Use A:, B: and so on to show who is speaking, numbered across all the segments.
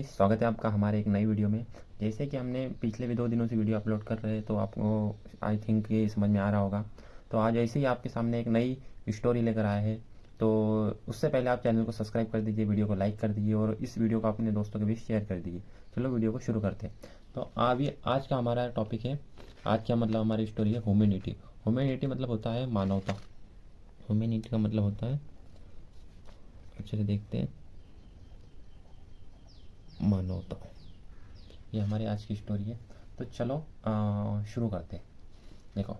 A: Guys, स्वागत है आपका हमारे एक नई वीडियो में। जैसे कि हमने पिछले भी 2 दिनों से वीडियो अपलोड कर रहे हैं, तो आपको आई थिंक ये समझ में आ रहा होगा। तो आज ऐसे ही आपके सामने एक नई स्टोरी लेकर आया है। तो उससे पहले आप चैनल को सब्सक्राइब कर दीजिए, वीडियो को लाइक कर दीजिए और इस वीडियो को अपने दोस्तों के बीच शेयर कर दीजिए। चलो वीडियो को शुरू करते हैं। तो अभी आज का हमारा टॉपिक है, आज का मतलब हमारी स्टोरी है ह्यूमैनिटी। ह्यूमैनिटी मतलब होता है मानवता। ह्यूमैनिटी का मतलब होता है, अच्छे से देखते हैं, मानवता। ये हमारी आज की स्टोरी है। तो चलो शुरू करते हैं। देखो,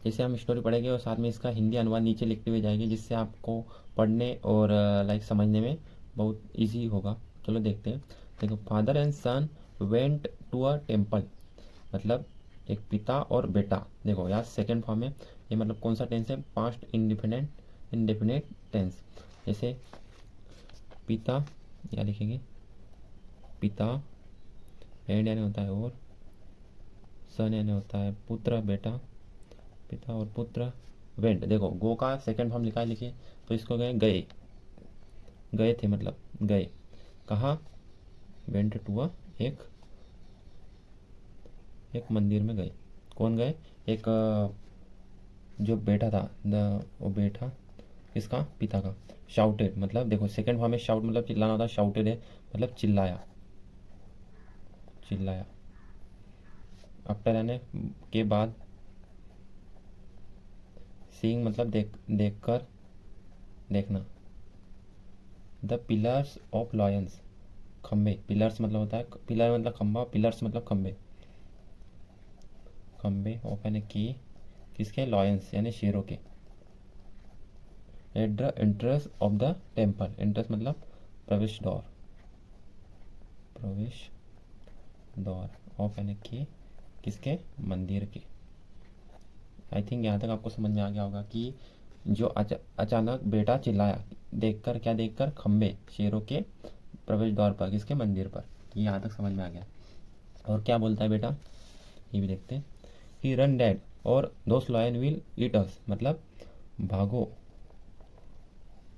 A: जैसे हम स्टोरी पढ़ेंगे और साथ में इसका हिंदी अनुवाद नीचे लिखते हुए जाएंगे, जिससे आपको पढ़ने और लाइक समझने में बहुत इजी होगा। चलो देखते हैं। देखो, father and son went to a temple, मतलब एक पिता और बेटा। देखो यहाँ सेकेंड फॉर्म है। ये मतलब कौन सा टेंस है? Past indefinite tense. जैसे पिता, या लिखेंगे पिता, एंड यानी होता है और, सन यानी होता है पुत्र बेटा, पिता और पुत्र। वेंट, देखो गो का सेकंड फॉर्म लिखा है, लिखिए। तो इसको गए, गए, गए थे मतलब गए। कहाँ? वेंट टू अ, एक एक मंदिर में गए। कौन गए? एक जो बेटा था, वो बेटा किसका? पिता का। शाउटेड, मतलब देखो सेकंड फॉर्म में शाउट मतलब चिल्लाना होता है, शाउटेड है मतलब चिल्लाया, चिल्लाया। आफ्टर यानी के बाद, सीइंग मतलब देख कर, देखना। द पिलर्स ऑफ लॉयंस, खम्बे। पिलर्स मतलब होता है, पिलर मतलब खम्बा, पिलर्स मतलब खम्बे। खम्बे ऑफ यानी की, किसके? लॉयंस यानी शेरों के। At the entrance of the temple, entrance मतलब प्रवेश द्वार, प्रवेश द्वार। ऑफ यानी की, किसके? मंदिर के। आई थिंक यहाँ तक आपको समझ में आ गया होगा कि जो अचानक बेटा चिल्लाया, देखकर, क्या देखकर? खम्बे, शेरों के प्रवेश द्वार पर, किसके? मंदिर पर। ये यहाँ तक समझ में आ गया। और क्या बोलता है बेटा, ये भी देखते हैं। ही रन डैड, और दोस्त लॉयन विल ईट अस, मतलब भागो।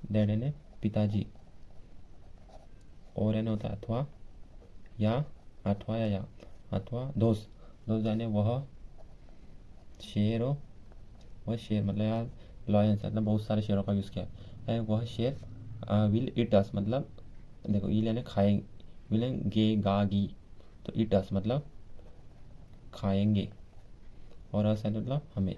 A: डैड यानी पिताजी, और यानी होता है अथवा, या अथवा या अथवा दोस्त। दोस्त यानी वह शेर हो, वह शेर मतलब यार लॉयंस मतलब बहुत सारे शेरों का यूज़ किया है। वह शेर विल ईट अस, मतलब देखो ईल यानी खाएंगे, विल यानी गे गा गी, तो ईट अस मतलब खाएंगे, और अस यानी मतलब हमें।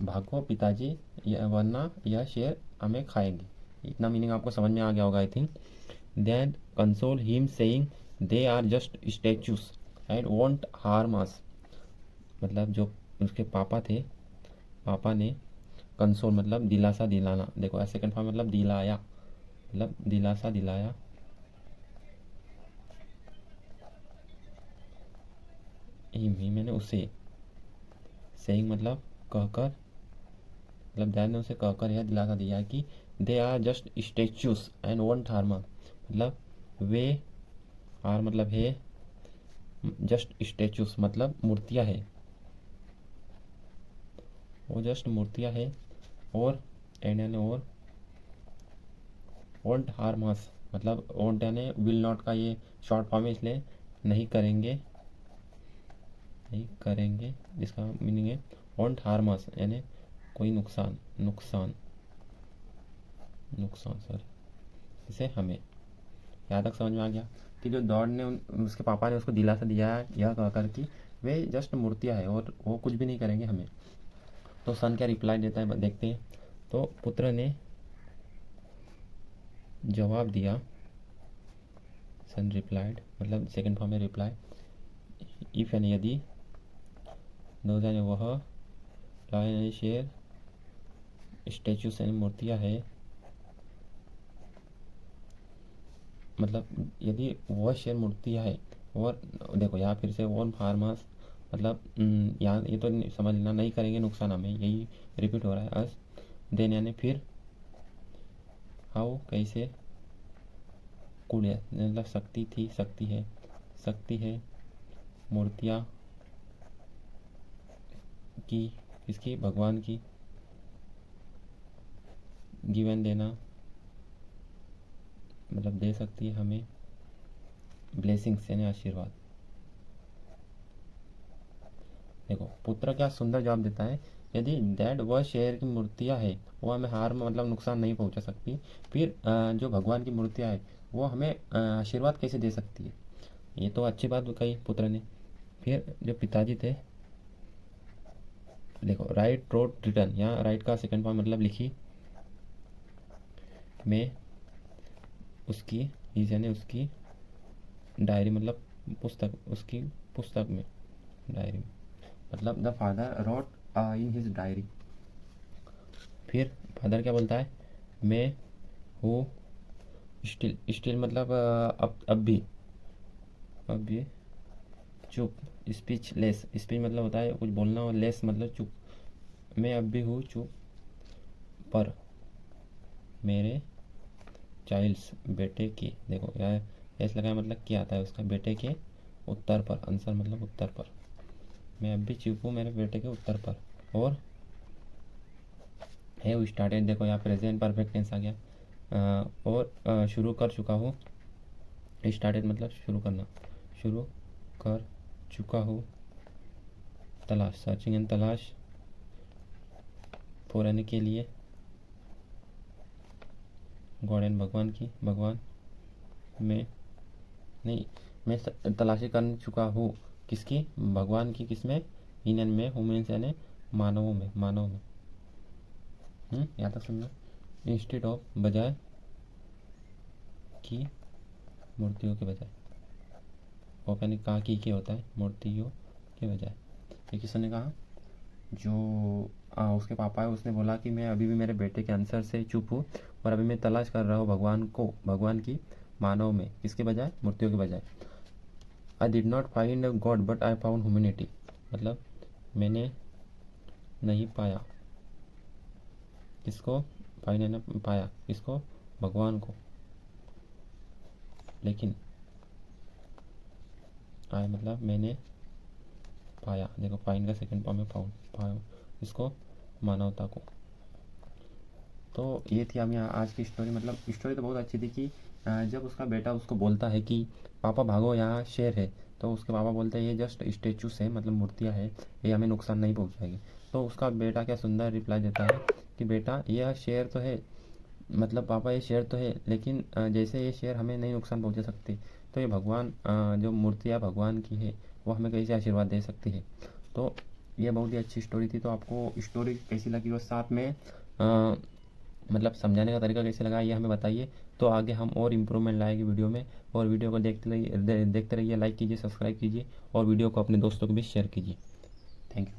A: भागो पिताजी, वरना यह शेर हमें खाएंगे। इतना मीनिंग आपको समझ में आ गया होगा I think. Then console him saying they are just statues and won't harm us, मतलब जो उसके पापा थे, पापा ने कंसोल मतलब दिलासा दिलाना। देखो सेकंड फॉर्म मतलब दिलाया, मतलब दिलासा दिलाया। ही मैंने उसे, सेइंग मतलब कहकर, मतलब डैड ने उसे कहकर यह दिलासा दिया कि they are just statues and won't harm, मतलब वे, आर मतलब है, जस्ट स्टेचूज मतलब मूर्तियाँ है, वो जस्ट मूर्तियाँ है। और एंड यानी और, वोंट हार्म अस मतलब वोंट यानी विल नॉट का ये शॉर्ट फॉर्म है, इसलिए नहीं करेंगे, नहीं करेंगे, जिसका मीनिंग है वोंट हार्म अस यानी कोई नुकसान, नुकसान, नुकसान सॉरी, इसे हमें। यहाँ तक समझ में आ गया कि जो दौड़ ने उसके पापा ने उसको दिलासा दिया यह कहकर कि वे जस्ट मूर्तियाँ है और वो कुछ भी नहीं करेंगे हमें। तो सन क्या रिप्लाई देता है देखते हैं। तो पुत्र ने जवाब दिया, सन रिप्लाइड मतलब सेकंड फॉर्म में रिप्लाई। इफ यानी यदि, दो यानी वह, लायन यानी शेर, स्टैचू यानी मूर्तियाँ है, मतलब यदि वह शेर मूर्तियाँ है। और देखो यहाँ फिर से वन फार्मर्स मतलब यहाँ ये तो समझ लेना, नहीं करेंगे नुकसान हमें, यही रिपीट हो रहा है। अस देन यानी फिर, हाउ कैसे, कुल मतलब शक्ति थी, शक्ति है, शक्ति है, मूर्तियाँ की, किसकी? भगवान की। गिवन देना, मतलब दे सकती है हमें ब्लेसिंग्स यानी आशीर्वाद। देखो पुत्र क्या सुंदर जवाब देता है, यदि डैड वह शेर की मूर्तियाँ है वो हमें हार में मतलब नुकसान नहीं पहुंचा सकती, फिर जो भगवान की मूर्तियाँ है वो हमें आशीर्वाद कैसे दे सकती है। ये तो अच्छी बात कही पुत्र ने। फिर जो पिताजी थे, देखो राइट रोट रिटर्न, यहाँ राइट का सेकंड फॉर्म मतलब लिखी, में उसकी इज यानी उसकी डायरी मतलब पुस्तक, उसकी पुस्तक में, डायरी में मतलब the father wrote in his diary. फिर फादर क्या बोलता है, मैं हूँ स्टिल, स्टिल मतलब अब भी चुप, स्पीच लेस, स्पीच मतलब होता है कुछ बोलना और लेस मतलब चुप, मैं अब भी हूँ चुप पर मेरे चाइल्ड्स बेटे की, देखो यार एस लगाया मतलब क्या आता है उसका, बेटे के उत्तर पर, आंसर मतलब उत्तर पर, मैं अब भी चुप हूँ मेरे बेटे के उत्तर पर। और है वो स्टार्टेड, देखो यहाँ प्रेजेंट परफेक्ट टेंस आ गया। और शुरू कर चुका हूँ, स्टार्टेड मतलब शुरू करना, शुरू कर चुका हूँ, तलाश सर्चिंग एंड तलाश, फॉर यानी के लिए, गॉड एंड भगवान की, भगवान में नहीं, मैं तलाशी कर चुका हूँ किसकी, भगवान की, किसमें, इन एंड में, ह्यूमन्स यानी मानवों में, मानव में। यहाँ तक सुनना, इंस्टेड ऑफ बजाय की, मूर्तियों के बजाय, ऑफ यानी कहा की के होता है, मूर्तियों के बजाय। ये किसने कहा, जो उसके पापा है उसने बोला कि मैं अभी भी मेरे बेटे के आंसर से चुप हूँ और अभी मैं तलाश कर रहा हूँ भगवान को, भगवान की मानव में, किसके बजाय, मूर्तियों के बजाय। I did not find God but I found humanity, मतलब मैंने नहीं पाया किसको, फाइंड है ना पाया किसको, भगवान को, लेकिन आई मतलब मैंने पाया, देखो फाइंड का सेकंड फॉर्म में फाउंड, पाया इसको, मानवता को। तो ये थी हम यहाँ आज की स्टोरी, मतलब स्टोरी तो बहुत अच्छी थी कि जब उसका बेटा उसको बोलता है कि पापा भागो यहाँ शेर है, तो उसके पापा बोलते हैं ये जस्ट स्टेचूस है मतलब मूर्तियाँ है, ये हमें नुकसान नहीं पहुँचाएगी। तो उसका बेटा क्या सुंदर रिप्लाई देता है कि बेटा यह शेर तो है, मतलब पापा ये शेर तो है लेकिन जैसे ये शेर हमें नहीं नुकसान पहुँचा सकती, तो ये भगवान जो मूर्तियाँ भगवान की है वो हमें कैसे आशीर्वाद दे सकती है। तो ये बहुत ही अच्छी स्टोरी थी। तो आपको स्टोरी कैसी लगी और साथ में मतलब समझाने का तरीका कैसे लगा ये हमें बताइए। तो आगे हम और इम्प्रूवमेंट लाएंगे वीडियो में, और वीडियो को देखते रहिए, लाइक कीजिए, सब्सक्राइब कीजिए और वीडियो को अपने दोस्तों को भी शेयर कीजिए। Thank you.